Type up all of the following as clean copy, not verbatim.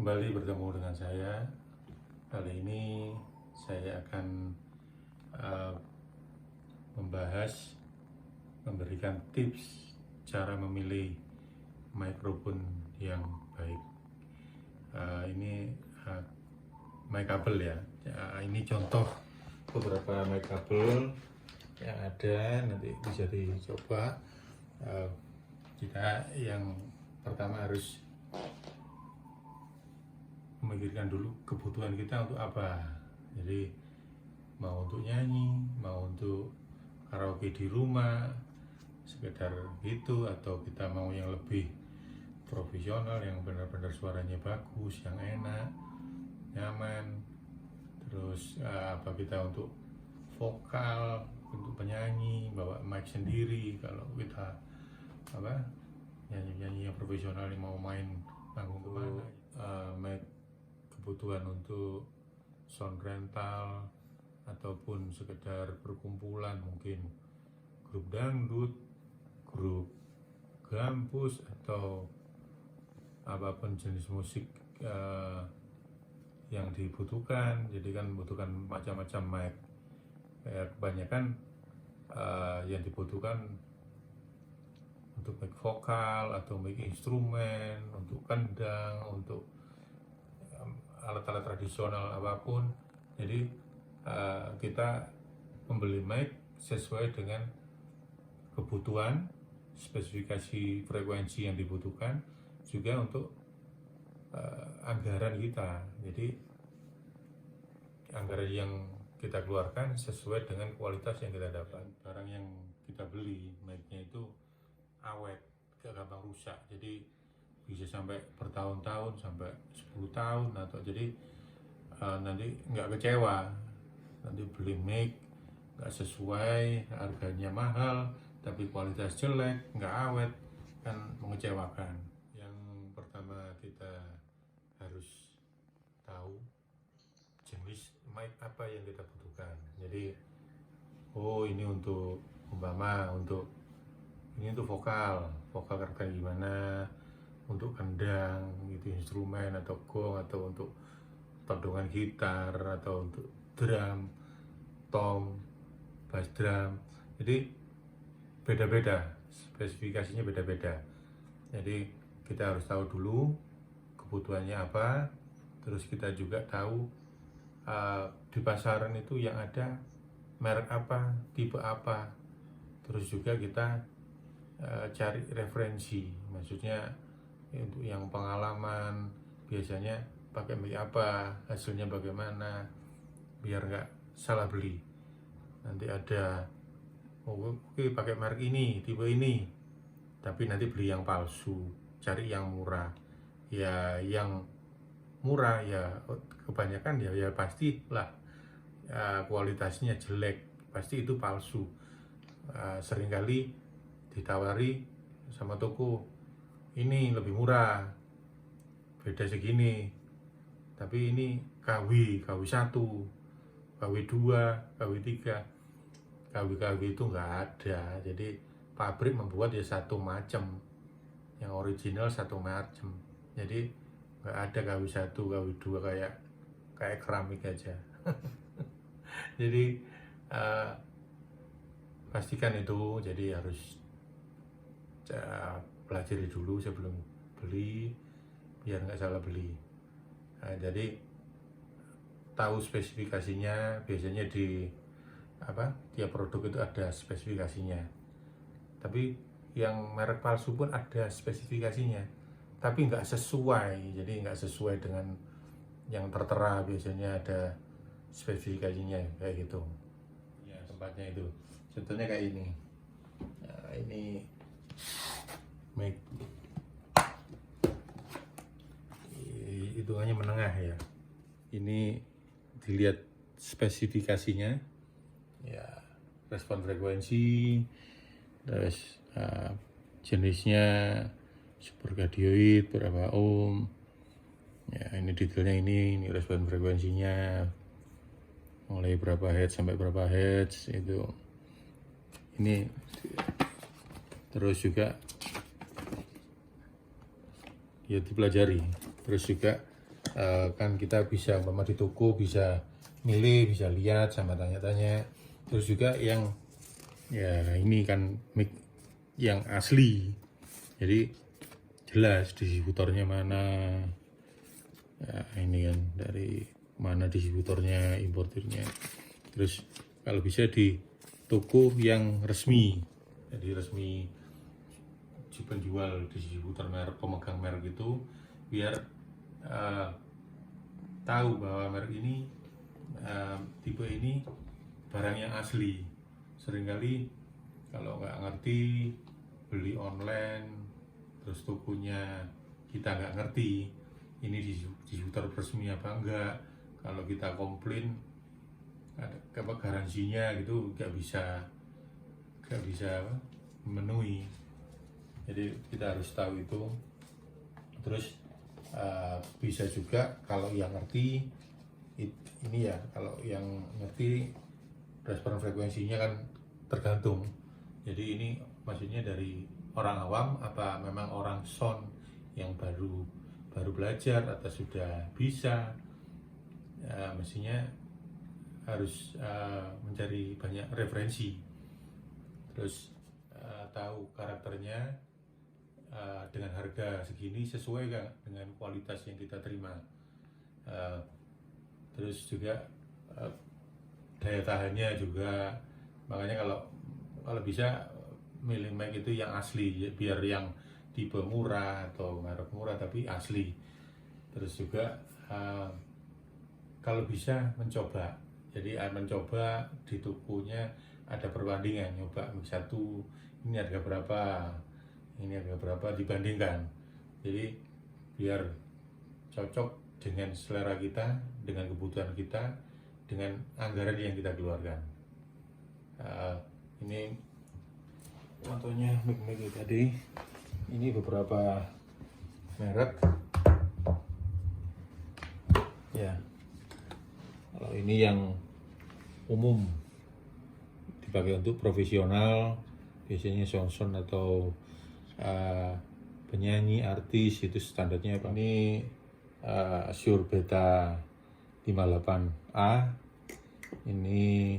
Kembali bertemu dengan saya. Kali ini saya akan memberikan tips cara memilih mikrofon yang baik. Ini mic kabel ya. Ini contoh beberapa mic kabel yang ada, nanti bisa dicoba. Kita yang pertama harus memikirkan dulu kebutuhan kita untuk apa. Jadi mau untuk nyanyi, mau untuk karaoke di rumah sekedar gitu, atau kita mau yang lebih profesional, yang benar-benar suaranya bagus, yang enak, nyaman. Terus apa kita untuk vokal, untuk penyanyi bawa mic sendiri. Kalau kita nyanyi yang profesional yang mau main panggung kemana, mic kebutuhan untuk sound rental ataupun sekedar berkumpulan, mungkin grup dangdut, grup gampus, atau apapun jenis musik yang dibutuhkan. Jadi kan membutuhkan macam-macam mic. Kebanyakan yang dibutuhkan untuk mic vokal atau mic instrumen, untuk kendang, untuk alat-alat tradisional apapun. Jadi kita membeli mic sesuai dengan kebutuhan, spesifikasi frekuensi yang dibutuhkan, juga untuk anggaran kita. Jadi anggaran yang kita keluarkan sesuai dengan kualitas yang kita dapat. Barang yang kita beli, mic-nya itu awet, gak gampang rusak. Jadi bisa sampai bertahun-tahun, sampai 10 tahun, atau jadi nanti nggak kecewa. Nanti beli mic nggak sesuai, harganya mahal tapi kualitas jelek, nggak awet, kan mengecewakan. Yang pertama kita harus tahu jenis mic apa yang kita butuhkan. Jadi ini untuk ini untuk vokal karakter gimana, untuk kendang gitu, instrumen atau gong, atau untuk todongan gitar, atau untuk drum, tom, bass drum. Jadi beda-beda, spesifikasinya beda-beda. Jadi kita harus tahu dulu kebutuhannya apa. Terus kita juga tahu di pasaran itu yang ada merek apa, tipe apa. Terus juga kita cari referensi, maksudnya untuk yang pengalaman biasanya pakai mic apa, hasilnya bagaimana, biar nggak salah beli. Nanti ada oke pakai merek ini, tipe ini, tapi nanti beli yang palsu. Cari yang murah. Ya yang murah ya kebanyakan ya pastilah kualitasnya jelek, pasti itu palsu. Seringkali ditawari sama toko, ini lebih murah, beda segini, tapi ini KW 1, KW 2, KW 3. KW itu nggak ada. Jadi pabrik membuat ya satu macam, yang original satu macam. Jadi nggak ada KW 1, KW 2 kayak keramik aja. Jadi pastikan itu. Jadi harus pelajari dulu sebelum beli, biar nggak salah beli. Jadi tahu spesifikasinya. Biasanya di tiap produk itu ada spesifikasinya. Tapi yang merek palsu pun ada spesifikasinya, tapi nggak sesuai. Jadi nggak sesuai dengan yang tertera. Biasanya ada spesifikasinya kayak gitu. Ya, tempatnya itu. Contohnya kayak ini. Nah, ini mic hitungannya menengah ya. Ini dilihat spesifikasinya ya, respon frekuensi, terus jenisnya superkardioid berapa ohm ya. Ini detailnya, ini respon frekuensinya mulai berapa hertz sampai berapa hertz itu. Ini terus juga ya dipelajari. Terus juga kan kita bisa umpama di toko bisa milih, bisa lihat sama tanya-tanya. Terus juga yang ya ini kan mic yang asli, jadi jelas distributornya mana. Ya, ini kan dari mana distributornya, importirnya. Terus kalau bisa di toko yang resmi, jadi resmi penjual, distributor merek, pemegang merek itu, biar tahu bahwa merek ini tipe ini barang yang asli. Seringkali kalau nggak ngerti beli online, terus tokonya kita nggak ngerti ini distributor resmi apa enggak, kalau kita komplain apa garansinya gitu nggak bisa memenuhi. Jadi kita harus tahu itu. Terus bisa juga kalau yang ngerti ini ya, kalau yang ngerti respon frekuensinya kan tergantung. Jadi ini maksudnya dari orang awam apa memang orang sound yang baru belajar atau sudah bisa. Mestinya harus mencari banyak referensi, terus tahu karakternya dengan harga segini sesuai kan dengan kualitas yang kita terima. Terus juga daya tahannya juga, makanya kalau bisa milih mic itu yang asli, biar yang tipe murah atau merek murah tapi asli. Terus juga kalau bisa mencoba, jadi mencoba di tokonya ada perbandingan, nyoba mic satu ini harga berapa, ini harga berapa, dibandingkan. Jadi biar cocok dengan selera kita, dengan kebutuhan kita, dengan anggaran yang kita keluarkan. Ini contohnya mic tadi. Ini beberapa merek ya. Kalau ini yang umum dipakai untuk profesional, biasanya sound atau penyanyi, artis, itu standarnya apa? Ini Shure Beta 58A, ini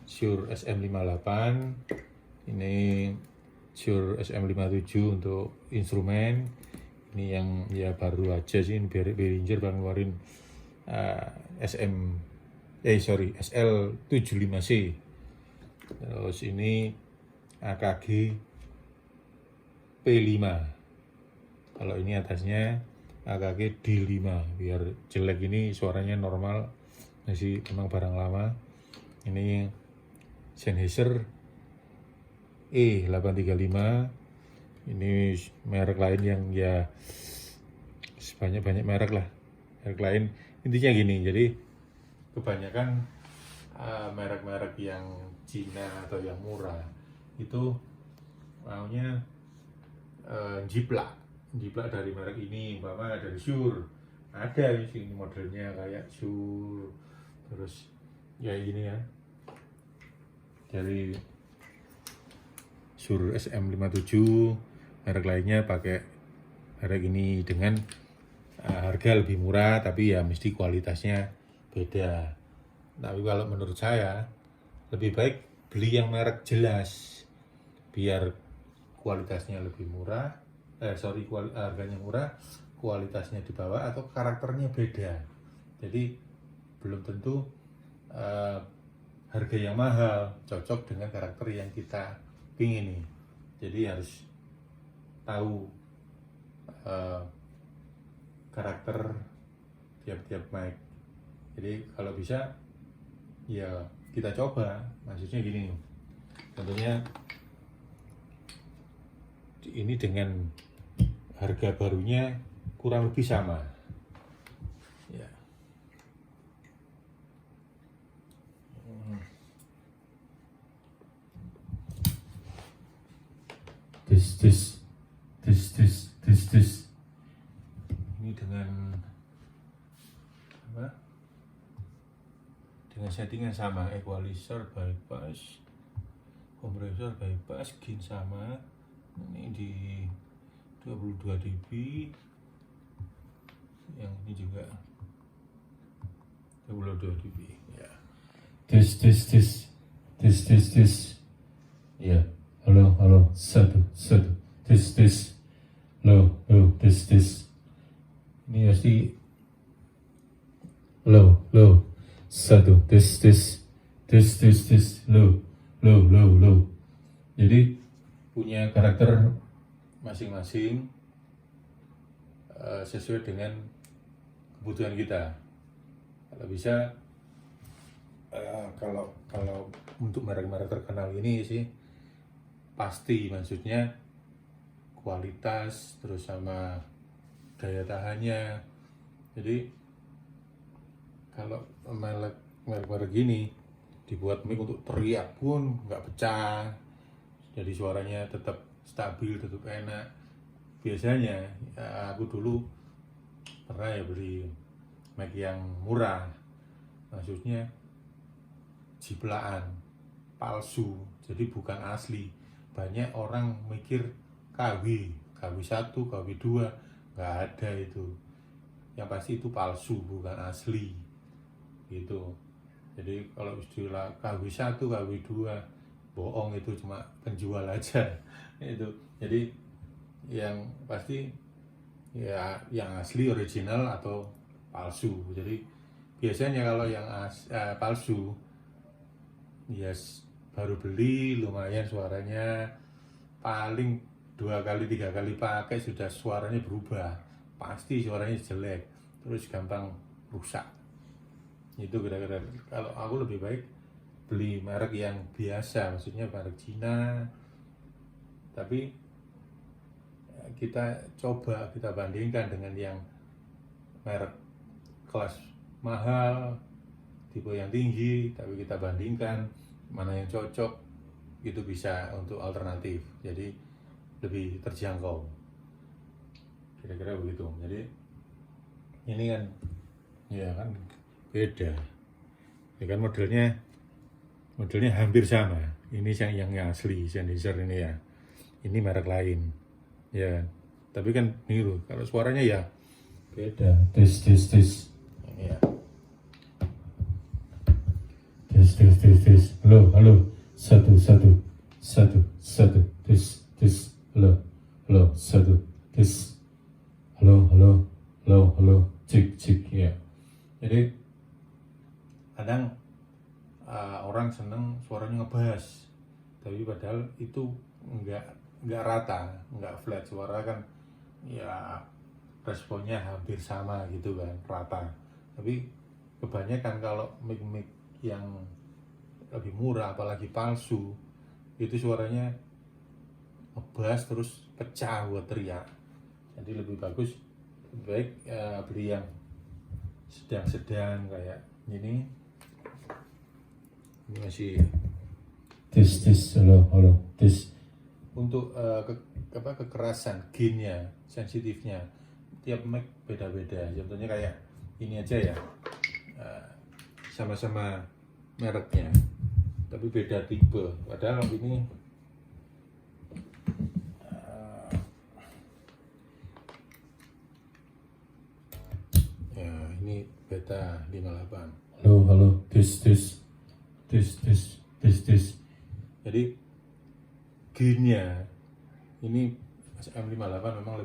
Shure SM58, ini Shure SM57 untuk instrumen. Ini yang ya baru aja sih, ini Behringer baru ngeluarin SL75C. Terus ini AKG P5. Kalau ini atasnya AKG D5, biar jelek ini suaranya normal, masih memang barang lama. Ini Sennheiser E835. Ini merek lain yang ya banyak merek lah, merek lain. Intinya gini, jadi kebanyakan merek-merek yang Cina atau yang murah itu maunya jiplak dari merek ini, umpama dari Shure, ada ini modelnya kayak Shure, terus ya gini ya, dari Shure SM57, merek lainnya pakai merek ini dengan harga lebih murah, tapi ya mesti kualitasnya beda. Tapi kalau menurut saya lebih baik beli yang merek jelas, biar kualitasnya lebih murah, harganya murah, kualitasnya di bawah atau karakternya beda. Jadi belum tentu harga yang mahal cocok dengan karakter yang kita pingin nih. Jadi harus tahu karakter tiap-tiap mic. Jadi kalau bisa ya kita coba, maksudnya gini, contohnya ini dengan harga barunya kurang lebih sama ya. This ini dengan apa, dengan settingan sama, equalizer bypass, kompresor bypass, gain sama. Ini di 22 dB ini juga double 2 dB ya. Tes ya. Halo 1 tes low tes Ini pasti 1 tes low. Jadi punya karakter masing-masing sesuai dengan kebutuhan kita. Kalau bisa kalau untuk merek-merek terkenal ini sih pasti, maksudnya kualitas terus sama daya tahannya. Jadi kalau merek-merek gini dibuat mic untuk teriak pun nggak pecah, jadi suaranya tetap stabil, tetap enak. Biasanya aku dulu pernah ya beli mic yang murah, maksudnya ciplaan, palsu, jadi bukan asli. Banyak orang mikir KW 1, KW 2, nggak ada itu. Yang pasti itu palsu, bukan asli gitu. Jadi kalau istilah KW 1, KW 2 bohong, itu cuma penjual aja itu. Jadi yang pasti ya yang asli original atau palsu. Jadi biasanya kalau yang palsu ya baru beli lumayan suaranya, paling 2 kali 3 kali pakai sudah suaranya berubah, pasti suaranya jelek, terus gampang rusak. Itu kira-kira. Kalau aku lebih baik beli merek yang biasa, maksudnya merek Cina, tapi kita bandingkan dengan yang merek kelas mahal, tipe yang tinggi, tapi kita bandingkan mana yang cocok, itu bisa untuk alternatif, jadi lebih terjangkau, kira-kira begitu. Jadi ini kan ya kan beda ya kan, modelnya hampir sama. Ini yang asli Sennheiser ini ya, ini merek lain ya, tapi kan niru. Kalau suaranya ya beda. Tes Ya. tes halo 1 tes halo 1 tes halo cek Ya. Jadi kadang orang seneng suaranya ngebass, tapi padahal itu nggak rata, nggak flat. Suara kan ya responnya hampir sama gitu kan, rata. Tapi kebanyakan kalau mic yang lebih murah, apalagi palsu, itu suaranya ngebass terus pecah buat teriak. Jadi lebih bagus, lebih baik beli yang sedang-sedang kayak ini masih tes halo tes. Untuk kekerasan gainnya, sensitifnya tiap mic beda-beda. Contohnya kayak ini aja ya, sama-sama mereknya tapi beda tipe. Padahal ini ya ini beta 58. Halo tes. Jadi gainnya ini M58 memang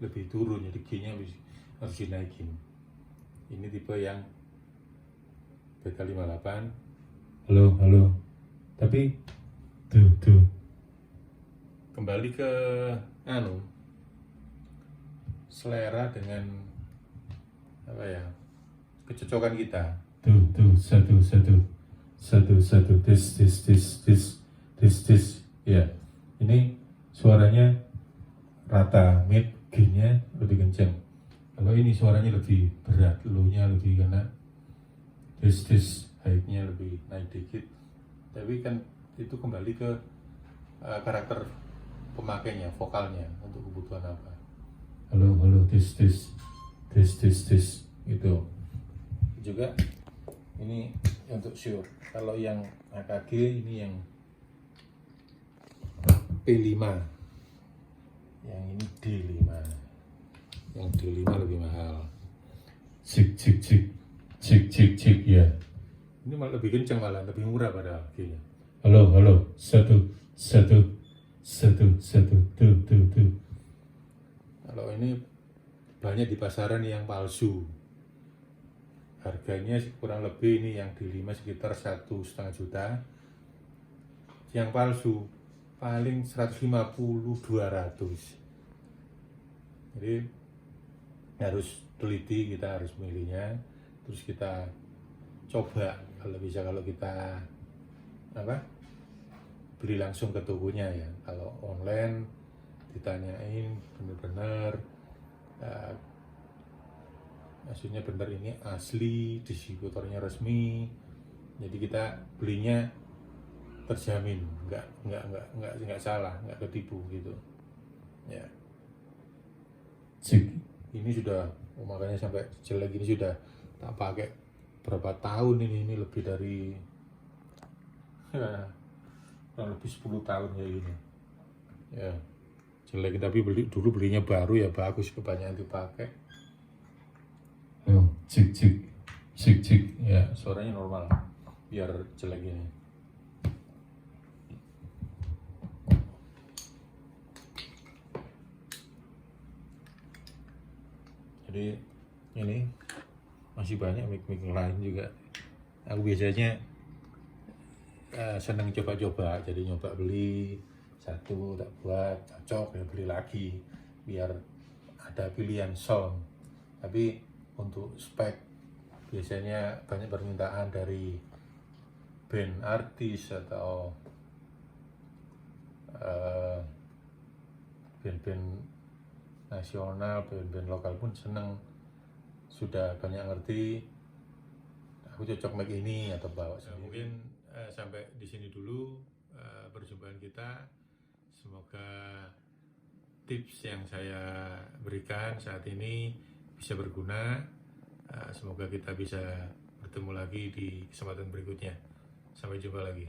lebih turun, jadi gainnya harus dinaikin. Ini tipe yang beta 58. Halo tapi tuh Kembali ke selera dengan apa ya, kecocokan kita. tuh 1 tes ya. Ini suaranya rata, mid, gainnya lebih kenceng. Kalau ini suaranya lebih berat, low-nya lebih kena, tes high-nya lebih naik dikit. Tapi kan itu kembali ke karakter pemakainya, vokalnya, untuk kebutuhan apa. Halo tes Gitu. Juga ini untuk Shure. Kalau yang AKG ini yang P5, yang ini D5. Yang D5 lebih mahal. cik cik cik cik cik cik ya. Ini malah lebih kencang, malah lebih murah padahal kayaknya. Halo halo, satu satu satu satu tuh tuh tuh. Kalau ini banyak di pasaran yang palsu. Harganya kurang lebih ini yang di 5 sekitar 1,5 juta. Yang palsu paling 150-200. Jadi harus teliti, kita harus milihnya, terus kita coba kalau bisa, kalau kita beli langsung ke tokonya ya. Kalau online ditanyain bener-bener maksudnya bener ini asli, distributornya resmi, jadi kita belinya terjamin nggak salah, nggak ketipu gitu ya. Cik. Ini sudah makanya sampai jelek ini sudah tak pakai berapa tahun ini lebih dari kurang lebih 10 tahun kayak gini ya. Jelek, tapi dulu belinya baru ya bagus, kebanyakan dipakai. Cik cik cik cik ya. Suaranya normal biar jelek ini. Jadi ini masih banyak mic-mic lain juga. Aku biasanya seneng coba-coba, jadi nyoba beli satu tak buat cocok ya beli lagi biar ada pilihan sound. Tapi untuk spek biasanya banyak permintaan dari band artis atau band-band nasional, band-band lokal pun seneng, sudah banyak ngerti aku cocok mic ini atau bawa sendiri. Mungkin sampai di sini dulu perjumpaan kita. Semoga tips yang saya berikan saat ini bisa berguna. Semoga kita bisa bertemu lagi di kesempatan berikutnya. Sampai jumpa lagi.